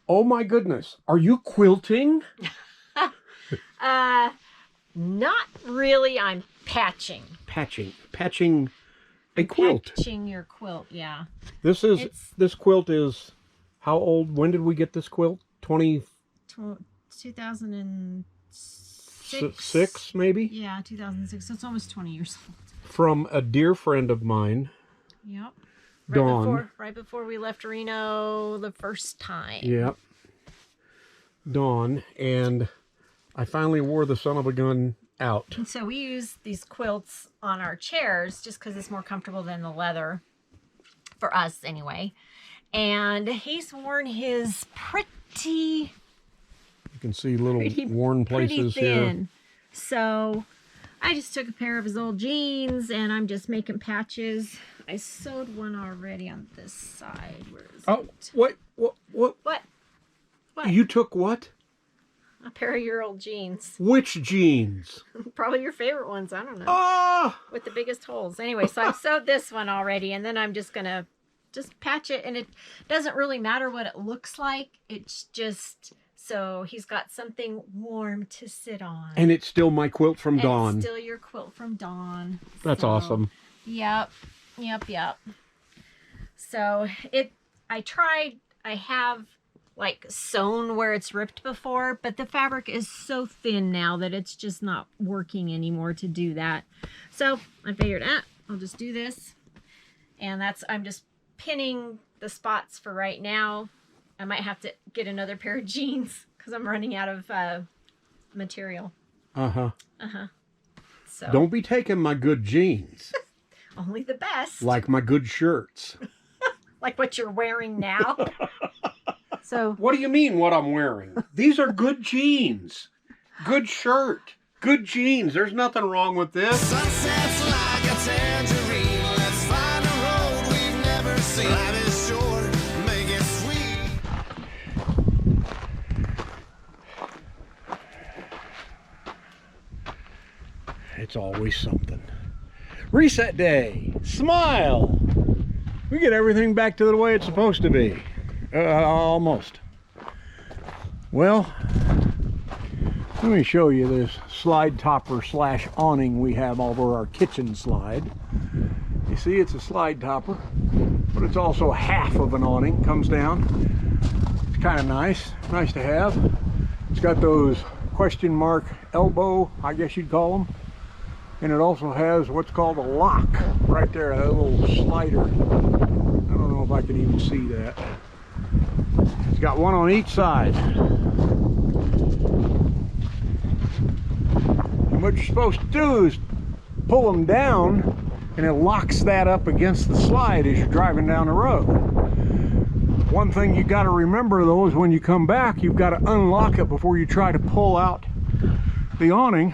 Oh my goodness. Are you quilting? Not really. I'm patching. Patching a quilt. Patching your quilt, yeah. This quilt is how old? When did we get this quilt? 2006 maybe? Yeah, 2006. So it's almost 20 years old. From a dear friend of mine. Yep. Dawn. Right before we left Reno the first time. Yep. Dawn. And I finally wore the son of a gun out. And so we use these quilts on our chairs just because it's more comfortable than the leather. For us, anyway. And he's worn his pretty... You can see little worn places here. So I just took a pair of his old jeans and I'm just making patches. I sewed one already on this side. Where is it? What? What? You took what? A pair of your old jeans. Which jeans? Probably your favorite ones. I don't know. Ah! With the biggest holes. Anyway, so I sewed this one already and then I'm just going to patch it. And it doesn't really matter what it looks like. It's just... So he's got something warm to sit on. And it's still my quilt from Dawn. It's still your quilt from Dawn. That's awesome. Yep. So I have like sewn where it's ripped before, but the fabric is so thin now that it's just not working anymore to do that. So I figured, I'll just do this. And I'm just pinning the spots for right now. I might have to get another pair of jeans because I'm running out of material. So don't be taking my good jeans. Only the best. Like my good shirts. Like what you're wearing now. So what do you mean what I'm wearing? These are good jeans. Good shirt. Good jeans. There's nothing wrong with this. Sunsets like a tangerine. Let's find a road we've never seen. Life is short. Make it sweet. It's always something. Reset day. Smile. We get everything back to the way it's supposed to be. Almost. Well, let me show you this slide topper slash awning we have over our kitchen slide. You see, it's a slide topper, but it's also half of an awning. Comes down. It's kind of nice. Nice to have. It's got those question mark elbow, I guess you'd call them. And it also has what's called a lock right there, a little slider. I don't know if I can even see that. It's got one on each side. And what you're supposed to do is pull them down, and it locks that up against the slide as you're driving down the road. One thing you got to remember though is when you come back, you've got to unlock it before you try to pull out the awning.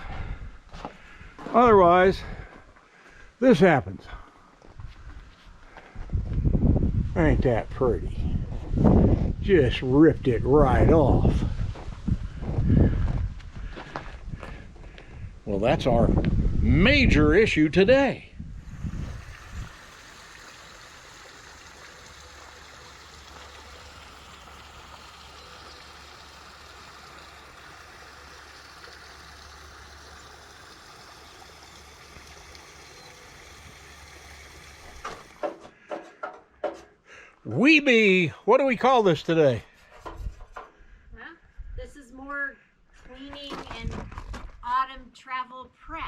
Otherwise, this happens. Ain't that pretty? Just ripped it right off. Well, that's our major issue today. What do we call this today? Well, this is more cleaning and autumn travel prep.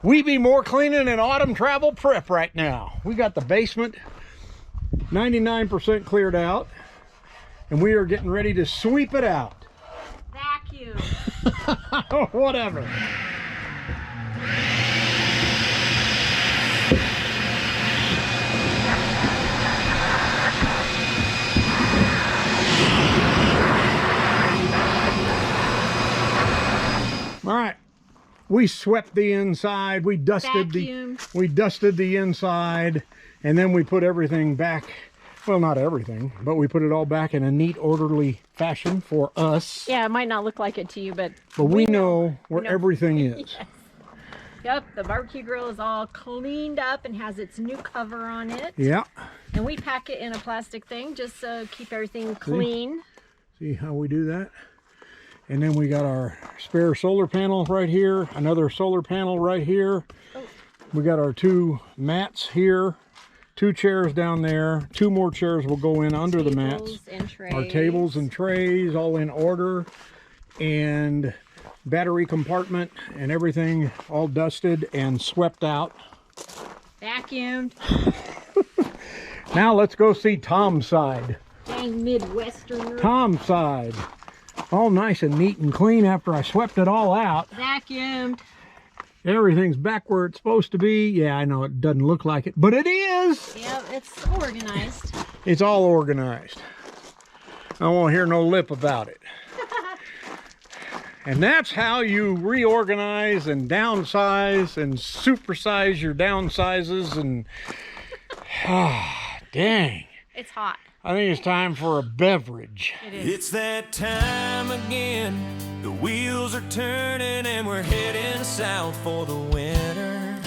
We be more cleaning and autumn travel prep right now. We got the basement 99% cleared out, and we are getting ready to sweep it out. Vacuum. Whatever. All right, we swept the inside, we dusted the inside, and then we put everything back. Well, not everything, but we put it all back in a neat, orderly fashion for us. Yeah, it might not look like it to you, but we know where everything is. Yes. Yep, the barbecue grill is all cleaned up and has its new cover on it. Yeah. And we pack it in a plastic thing just to keep everything clean. See how we do that? And then we got our spare solar panel right here, another solar panel right here. Oh. We got our 2 mats here, 2 chairs down there, 2 more chairs will go in under the mats. Tables and trays. Our tables and trays all in order, and battery compartment and everything all dusted and swept out. Vacuumed. Now let's go see Tom's side. Dang Midwesterner. Tom's side. All nice and neat and clean after I swept it all out. Vacuumed. Everything's back where it's supposed to be. Yeah, I know it doesn't look like it, but it is. Yep, it's organized. It's all organized. I won't hear no lip about it. And that's how you reorganize and downsize and supersize your downsizes. And dang. It's hot. I think it's time for a beverage. It is. It's that time again. The wheels are turning and we're heading south for the winter.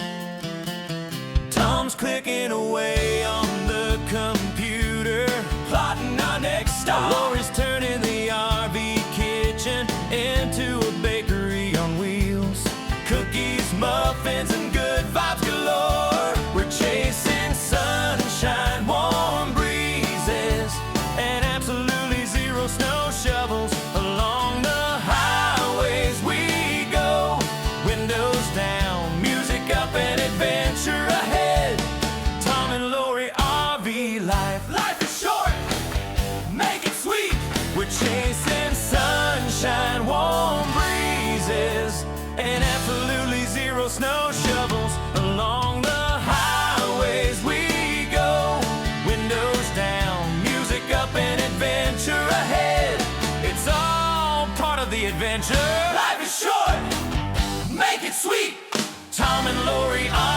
Tom's clicking away on the computer, plotting our next stop. Lori's turning the RV kitchen into a bakery on wheels. Cookies, muffins, and good vibes galore. We're chasing sunshine, warm breezes, and absolutely zero snow shovels. Along the highways we go, windows down, music up, and adventure ahead. Tom and Lori, RV life. Life is short, make it sweet. We're chasing sunshine, warm breezes, and absolutely zero snow shovels. Along the highways we go, windows down, music up, and adventure ahead. It's all part of the adventure. Life is short, make it sweet. Tom and Lori are